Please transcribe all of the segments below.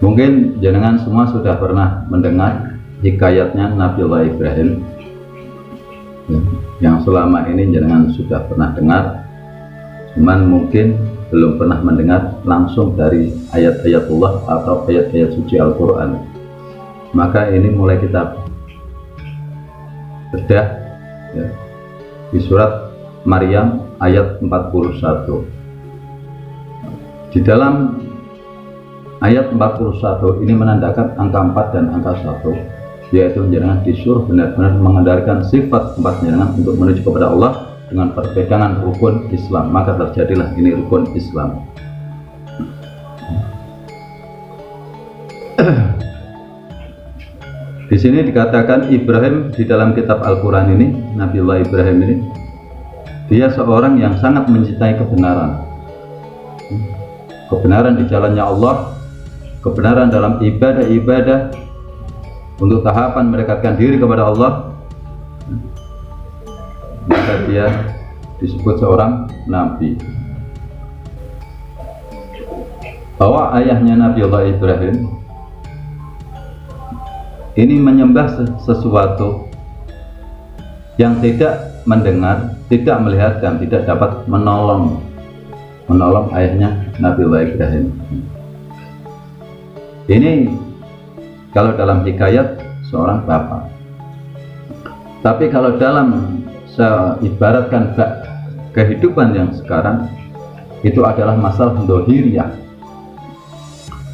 Mungkin jenengan semua sudah pernah mendengar hikayatnya Nabiullah Ibrahim, yang selama ini jenengan sudah pernah dengar, cuman mungkin belum pernah mendengar langsung dari ayat-ayatullah atau ayat-ayat suci Al-Quran. Maka ini mulai kita bedah ya, di surat Maryam ayat 41. Di dalam ayat 41 ini menandakan angka 4 dan angka 1, yaitu jenengan disuruh benar-benar mengendalikan sifat 4 jenengan untuk menuju kepada Allah dengan perpegangan rukun Islam. Maka terjadilah ini rukun Islam. Di sini dikatakan Ibrahim di dalam kitab Al-Quran ini, Nabiullah Ibrahim ini, dia seorang yang sangat mencintai kebenaran. Kebenaran di jalannya Allah, kebenaran dalam ibadah-ibadah untuk tahapan mendekatkan diri kepada Allah. Maka dia disebut seorang nabi. Bahwa ayahnya Nabiullah Ibrahim ini menyembah sesuatu yang tidak mendengar, tidak melihat, dan tidak dapat menolong ayahnya Nabiullah Ibrahim. Ini kalau dalam hikayat seorang bapak. Tapi kalau dalam ibaratkan kehidupan yang sekarang, itu adalah masalah dohiriyah.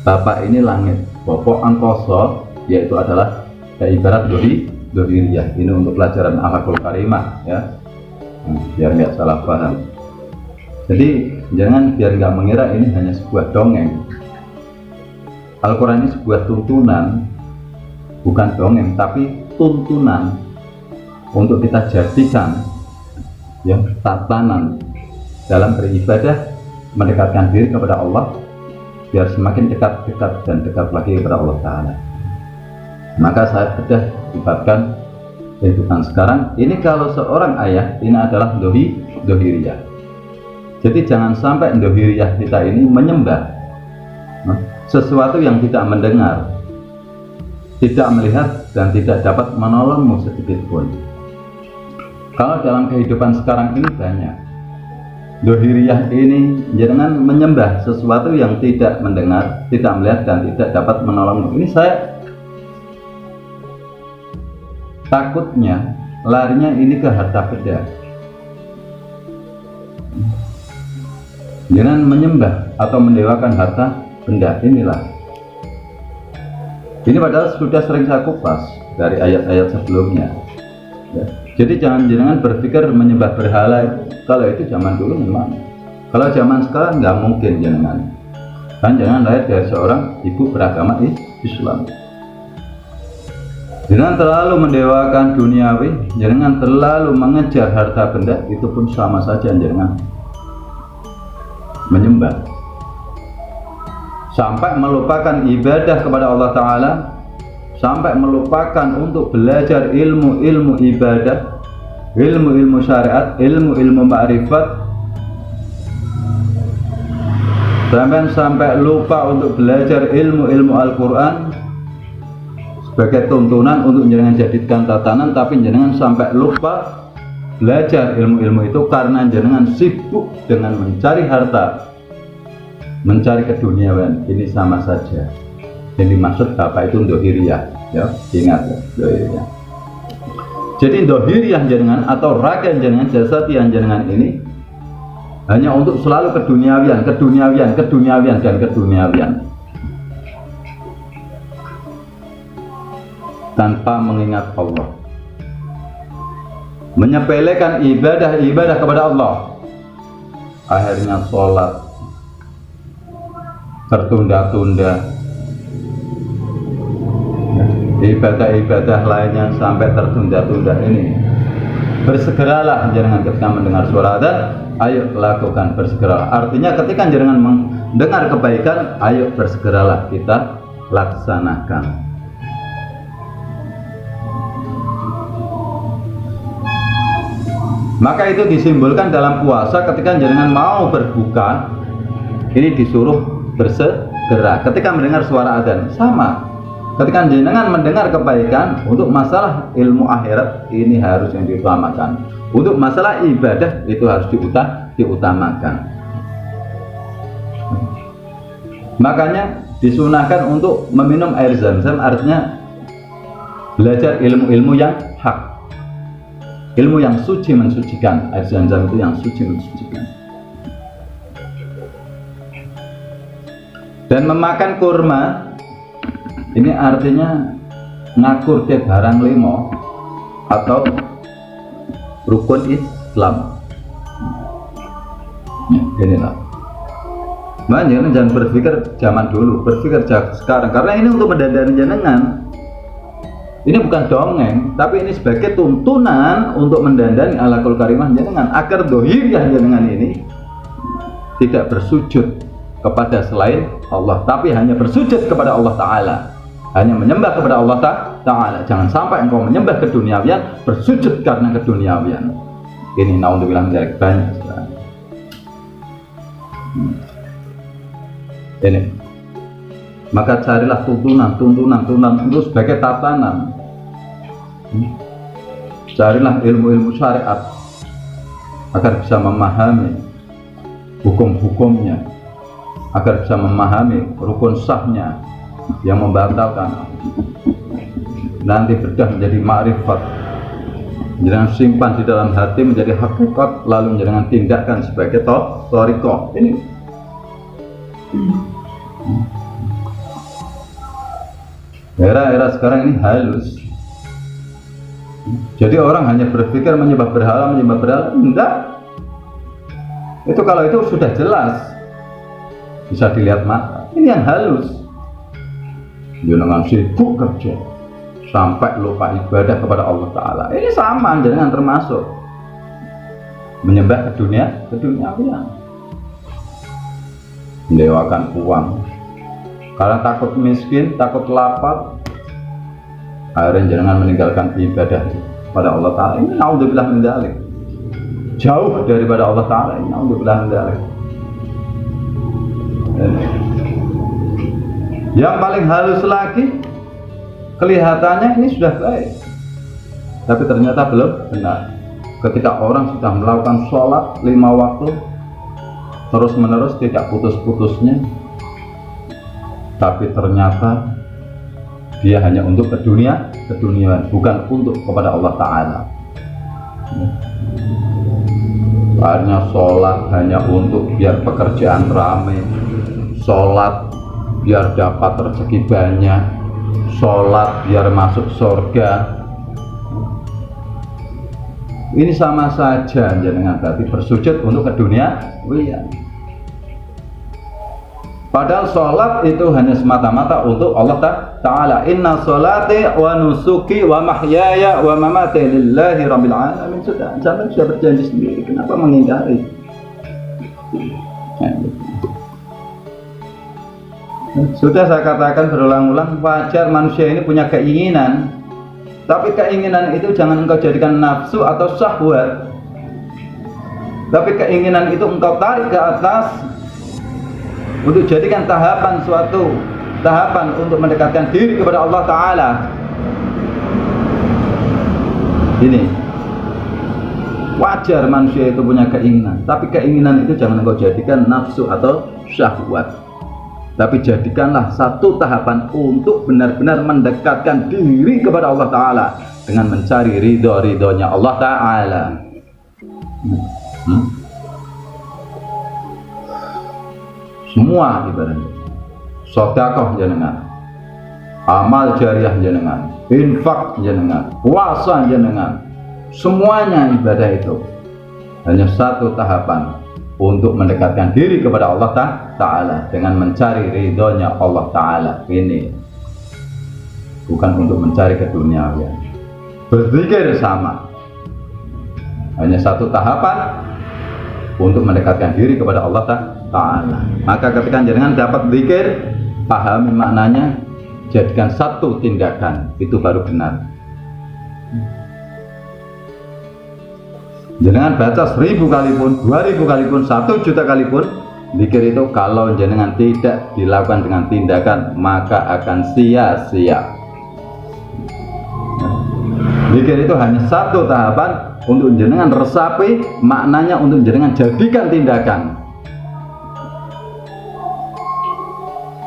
Bapak ini langit, popok angkoso, yaitu adalah ibarat dohiriyah. Ini untuk pelajaran akhlakul karimah ya, biar nggak salah paham. Jadi jangan biar nggak mengira ini hanya sebuah dongeng. Al-Quran ini sebuah tuntunan, bukan dongeng, tapi tuntunan untuk kita jadikan ya tatanan dalam beribadah, mendekatkan diri kepada Allah, biar semakin dekat dan dekat lagi kepada Allah Ta'ala. Maka saya sudah libatkan kehidupan sekarang ini. Kalau seorang ayah, ini adalah dohiriyah. Jadi jangan sampai dohiriyah kita ini menyembah sesuatu yang tidak mendengar, tidak melihat, dan tidak dapat menolongmu sedikit pun. Kalau dalam kehidupan sekarang ini banyak dohiriyah ini, jangan menyembah sesuatu yang tidak mendengar, tidak melihat, dan tidak dapat menolongmu. Ini saya takutnya larinya ini ke harta benda. Jangan menyembah atau mendewakan harta benda. Inilah. Ini padahal sudah sering saya kupas dari ayat-ayat sebelumnya. Ya. Jadi jangan berpikir menyembah berhala. Kalau itu zaman dulu memang. Kalau zaman sekarang nggak mungkin jangan. Kan jangan lahir dari seorang ibu beragama Islam. Jangan terlalu mendewakan duniawi, jangan terlalu mengejar harta benda, itu pun sama saja jangan menyembah. Sampai melupakan ibadah kepada Allah Ta'ala, sampai melupakan untuk belajar ilmu-ilmu ibadah, ilmu-ilmu syariat, ilmu-ilmu ma'rifat, sampai lupa untuk belajar ilmu-ilmu Al-Quran sebagai tuntunan untuk jangan jadikan tatanan, tapi jangan sampai lupa belajar ilmu-ilmu itu karena jangan sibuk dengan mencari harta, mencari keduniawian. Ini sama saja. Yang dimaksud bapak itu dohiriyah, ya, ingat ya, dohiriyah. Jadi dohiriyah jenengan atau raga jenengan, jasad yang jenengan ini hanya untuk selalu keduniawian dan keduniawian, tanpa mengingat Allah, menyepelekan ibadah kepada Allah. Akhirnya sholat tertunda-tunda, ibadah-ibadah lainnya sampai tertunda-tunda. Ini bersegeralah jangan ketika mendengar suara adzan, ayo lakukan, bersegeralah. Artinya ketika jangan mendengar kebaikan, ayo bersegeralah kita laksanakan. Maka itu disimbolkan dalam puasa ketika jenengan mau berbuka, ini disuruh bersegera ketika mendengar suara adzan. Sama ketika jenengan mendengar kebaikan, untuk masalah ilmu akhirat ini harus yang diutamakan, untuk masalah ibadah itu harus diutamakan. Makanya disunahkan untuk meminum air zam-zam, artinya belajar ilmu-ilmu yang hak, ilmu yang suci mensucikan. Air zam-zam itu yang suci mensucikan. Dan memakan kurma ini artinya ngakur ke barang limo atau rukun Islam. Inilah. Makanya jangan berpikir zaman dulu, berpikir sekarang, karena ini untuk mendandani jenengan. Ini bukan dongeng, tapi ini sebagai tuntunan untuk mendandani alaqul karimah jenengan, agar dohiriyah jenengan ini tidak bersujud kepada selain Allah, tapi hanya bersujud kepada Allah Ta'ala, hanya menyembah kepada Allah Ta'ala. Jangan sampai engkau menyembah keduniawian, bersujud karena keduniawian. Ini naudzubillah min dzalik banyak sekarang. Ini, maka carilah tuntunan itu sebagai tatanan. Carilah ilmu-ilmu syariat agar bisa memahami hukum-hukumnya, agar bisa memahami rukun sahnya yang membatalkan. Nanti bedah menjadi ma'rifat, jangan simpan di dalam hati menjadi hakikat, lalu jangan tindakan sebagai thariqah. Ini era sekarang ini halus. Jadi orang hanya berpikir menyembah berhala, enggak. Itu kalau itu sudah jelas, bisa dilihat mata. Ini yang halus. Jangan sibuk kerja sampai lupa ibadah kepada Allah Ta'ala. Ini sama, jangan termasuk menyembah keduniawian, mendewakan uang karena takut miskin, takut lapar, akhirnya jangan meninggalkan ibadah pada Allah Ta'ala. Ini naudzubillah min dzalik, jauh daripada Allah Ta'ala. Ini naudzubillah min dzalik. Yang paling halus lagi, kelihatannya ini sudah baik, tapi ternyata belum benar. Ketika orang sudah melakukan sholat 5 waktu terus menerus tidak putus-putusnya, tapi ternyata dia hanya untuk keduniaan, bukan untuk kepada Allah Ta'ala. Akhirnya sholat hanya untuk biar pekerjaan ramai, sholat biar dapat rezeki banyak, sholat biar masuk surga. Ini sama saja dengan berarti bersujud untuk keduniawian. Padahal sholat itu hanya semata-mata untuk Allah Ta'ala. Inna sholati wa nusuki wa mahyaya wa mamati lillahi rabbil alamin. Sudah berjanji sendiri, kenapa mengingkari? Sudah saya katakan berulang-ulang, wajar manusia ini punya keinginan, tapi keinginan itu jangan engkau jadikan nafsu atau syahwat, tapi keinginan itu engkau tarik ke atas untuk jadikan suatu tahapan untuk mendekatkan diri kepada Allah Ta'ala. Ini wajar manusia itu punya keinginan, tapi keinginan itu jangan engkau jadikan nafsu atau syahwat, tapi jadikanlah satu tahapan untuk benar-benar mendekatkan diri kepada Allah Ta'ala dengan mencari ridho-ridhonya Allah Ta'ala. Semua ibadah, sedekah jenengan, amal jariah jenengan, infak jenengan, puasa jenengan, semuanya ibadah itu hanya satu tahapan untuk mendekatkan diri kepada Allah Ta'ala dengan mencari ridhonya Allah Ta'ala. Ini bukan untuk mencari keduniawian. Berzikir sama, hanya satu tahapan untuk mendekatkan diri kepada Allah Ta'ala. Maka ketika jenengan dapat zikir, pahami maknanya, jadikan satu tindakan, itu baru benar. Jenengan baca 1000 kali pun, 2000 kali pun, 1 juta kali pun, zikir itu kalau jenengan tidak dilakukan dengan tindakan maka akan sia-sia. Zikir itu hanya satu tahapan untuk jenengan resapi, maknanya untuk jenengan jadikan tindakan.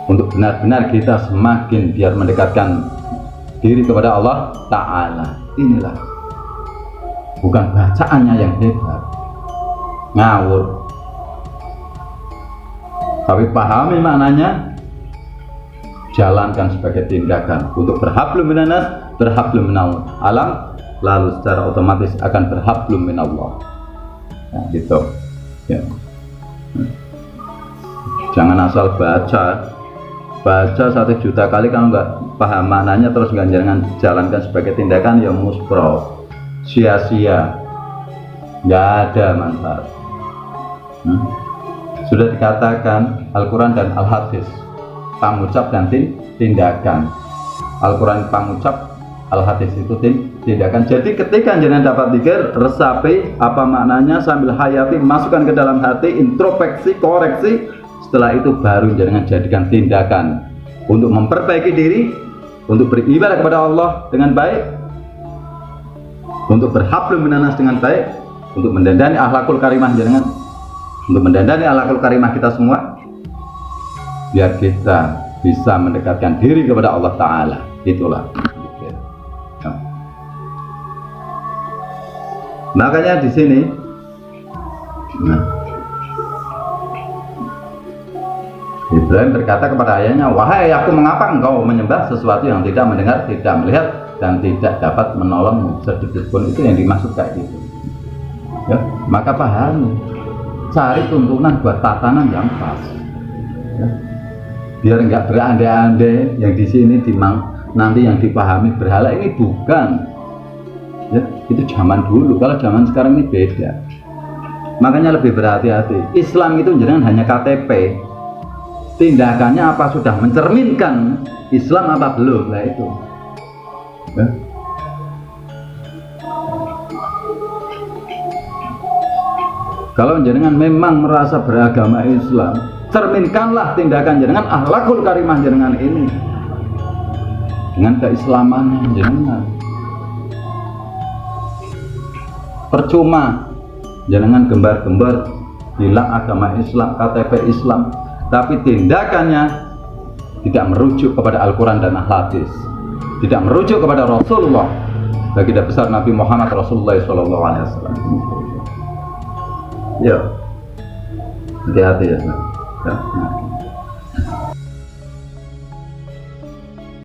Untuk benar-benar kita semakin biar mendekatkan diri kepada Allah Ta'ala. Inilah, bukan bacaannya yang hebat, ngawur, tapi pahami maknanya, jalankan sebagai tindakan untuk berhablum minanas, berhablum minal alam, lalu secara otomatis akan berhablum minallah. Nah, gitu ya. Jangan asal baca 1 juta kali kalau nggak paham maknanya terus nggak jalankan sebagai tindakan, ya muspro, sia-sia, nggak ada manfaat. Sudah dikatakan Al-Quran dan Al-Hadis, pangucap dan tindakan. Al-Quran pangucap, Al-Hadis itu tindakan. Jadi ketika jenengan dapat zikir, resapi apa maknanya sambil hayati, masukkan ke dalam hati, introspeksi, koreksi. Setelah itu baru jenengan jadikan tindakan untuk memperbaiki diri, untuk beribadah kepada Allah dengan baik, untuk berhablum minanas dengan baik, untuk mendandani akhlakul karimah jenengan, untuk mendandani akhlakul karimah kita semua, biar kita bisa mendekatkan diri kepada Allah Ta'ala. Itulah. Makanya di sini, Ibrahim berkata kepada ayahnya, wahai ayahku, mengapa engkau menyembah sesuatu yang tidak mendengar, tidak melihat, dan tidak dapat menolongmu sedikit pun. Itu yang dimaksud kayak gitu ya. Maka pahami, cari tuntunan buat tatanan yang pas ya. Biar enggak berandai-andai yang di sini nanti yang dipahami berhala ini bukan ya. Itu zaman dulu, kalau zaman sekarang ini beda. Makanya lebih berhati-hati. Islam itu jangan hanya KTP, tindakannya apa sudah mencerminkan Islam apa belum, lah itu ya. Kalau jenengan memang merasa beragama Islam, cerminkanlah tindakan jenengan, akhlakul karimah jenengan ini dengan keislaman jenengan. Percuma jenengan gembar-gembar bilang agama Islam, KTP Islam, tapi tindakannya tidak merujuk kepada Al-Quran dan Al-Hadis, tidak merujuk kepada Rasulullah, baginda besar Nabi Muhammad Rasulullah SAW. Ya, hati-hati ya.